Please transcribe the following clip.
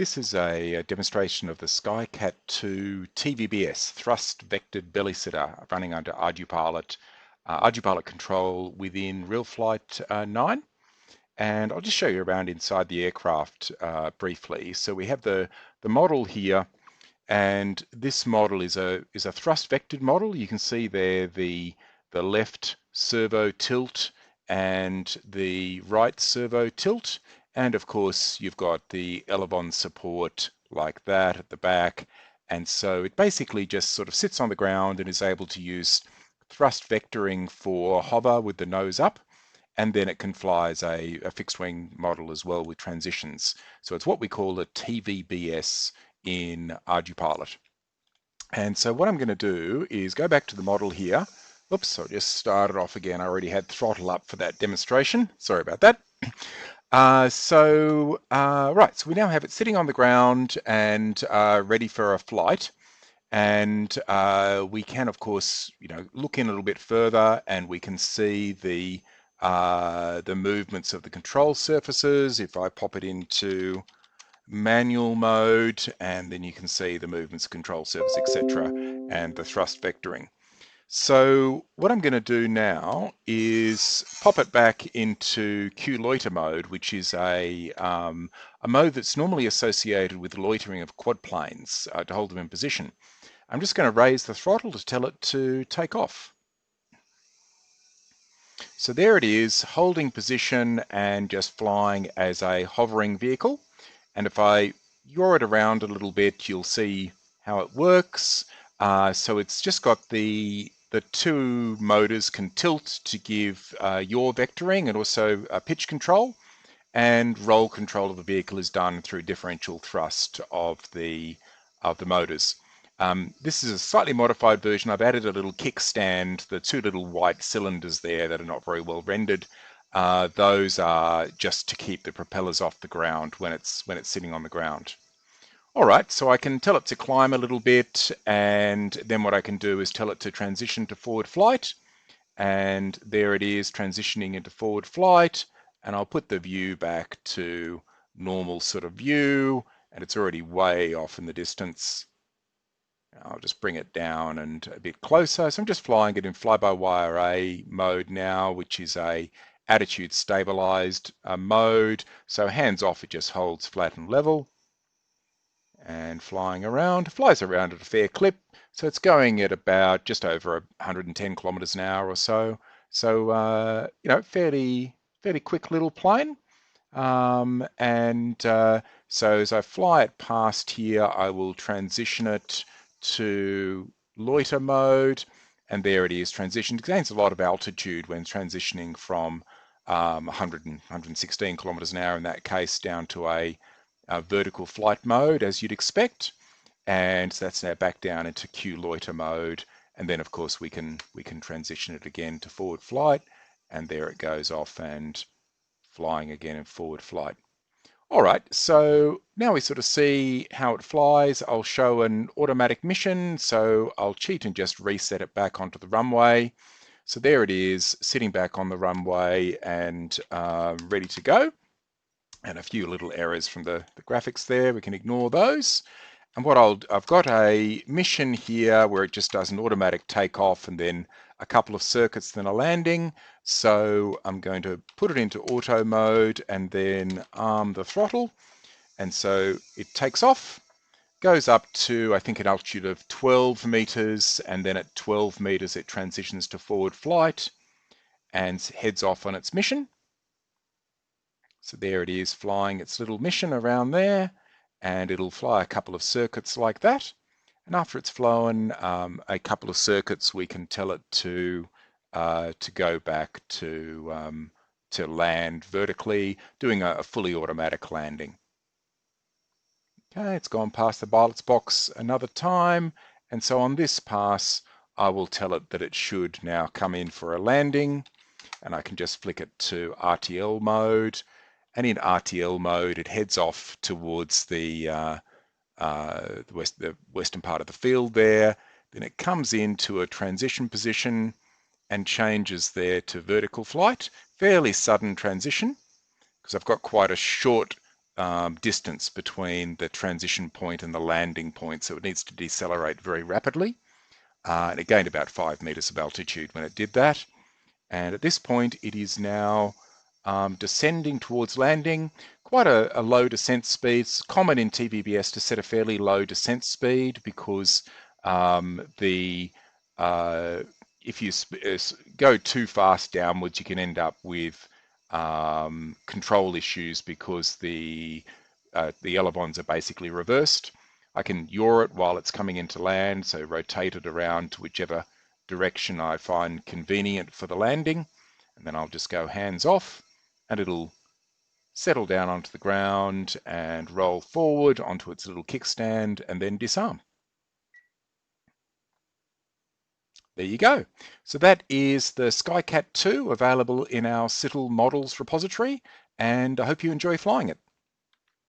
This is a demonstration of the SkyCat 2 TVBS, Thrust Vectored Belly Sitter, running under ArduPilot, ArduPilot control within RealFlight 9. And I'll just show you around inside the aircraft briefly. So we have the model here, and this model is a thrust vectored model. You can see there the left servo tilt and the right servo tilt. And of course, you've got the elevon support like that at the back. And so it basically just sort of sits on the ground and is able to use thrust vectoring for hover with the nose up. And then it can fly as a fixed wing model as well with transitions. So it's what we call a TVBS in ArduPilot. And so what I'm going to do is go back to the model here. Oops, I just started off again. I already had throttle up for that demonstration. Sorry about that. Right, so we now have it sitting on the ground and ready for a flight. And we can, of course, look in a little bit further, and we can see the movements of the control surfaces. If I pop it into manual mode, and then you can see the movements of control surface, etc., and the thrust vectoring. So what I'm going to do now is pop it back into Q loiter mode, which is a mode that's normally associated with loitering of quad planes to hold them in position. I'm just going to raise the throttle to tell it to take off. So there it is, holding position and just flying as a hovering vehicle. And if I yaw it around a little bit, you'll see how it works. So it's just got the two motors can tilt to give yaw vectoring and also pitch control. And roll control of the vehicle is done through differential thrust of the motors. This is a slightly modified version. I've added a little kickstand, the two little white cylinders there that are not very well rendered. Those are just to keep the propellers off the ground when it's sitting on the ground. All right, so I can tell it to climb a little bit, and then what I can do is tell it to transition to forward flight. And there it is, transitioning into forward flight. And I'll put the view back to normal sort of view, and it's already way off in the distance. I'll just bring it down and a bit closer. So I'm just flying it in fly-by-wire A mode now, which is a attitude stabilized mode. So hands off, it just holds flat and level. And flying around, flies around at a fair clip. So it's going at about just over 110 kilometers an hour or so. So, fairly quick little plane. So as I fly it past here, I will transition it to loiter mode, and there it is transitioned. It gains a lot of altitude when transitioning from 116 kilometers an hour in that case down to a vertical flight mode, as you'd expect. And so that's now back down into Q loiter mode, and then of course we can transition it again to forward flight, and there it goes off and flying again in forward flight. All right, so now we sort of see how it flies. I'll show an automatic mission, so I'll cheat and just reset it back onto the runway. So there it is, sitting back on the runway and ready to go. And a few little errors from the graphics there, we can ignore those. And I've got a mission here where it just does an automatic takeoff and then a couple of circuits, then a landing. So I'm going to put it into auto mode and then arm the throttle. And so it takes off, goes up to, I think, an altitude of 12 meters. And then at 12 meters, it transitions to forward flight and heads off on its mission. So there it is, flying its little mission around there. And it'll fly a couple of circuits like that. And after it's flown a couple of circuits, we can tell it to go back to land vertically, doing a fully automatic landing. Okay, it's gone past the pilot's box another time. And so on this pass, I will tell it that it should now come in for a landing. And I can just flick it to RTL mode. And in RTL mode, it heads off towards the western part of the field there. Then it comes into a transition position and changes there to vertical flight. Fairly sudden transition, because I've got quite a short distance between the transition point and the landing point, so it needs to decelerate very rapidly. And it gained about 5 meters of altitude when it did that. And at this point, it is now descending towards landing. Quite a low descent speed. It's common in TVBS to set a fairly low descent speed because if you go too fast downwards, you can end up with control issues because the elevons are basically reversed. I can yaw it while it's coming into land, so rotate it around to whichever direction I find convenient for the landing, and then I'll just go hands off and it'll settle down onto the ground and roll forward onto its little kickstand and then disarm. There you go. So that is the SkyCat 2 available in our CITL models repository, and I hope you enjoy flying it.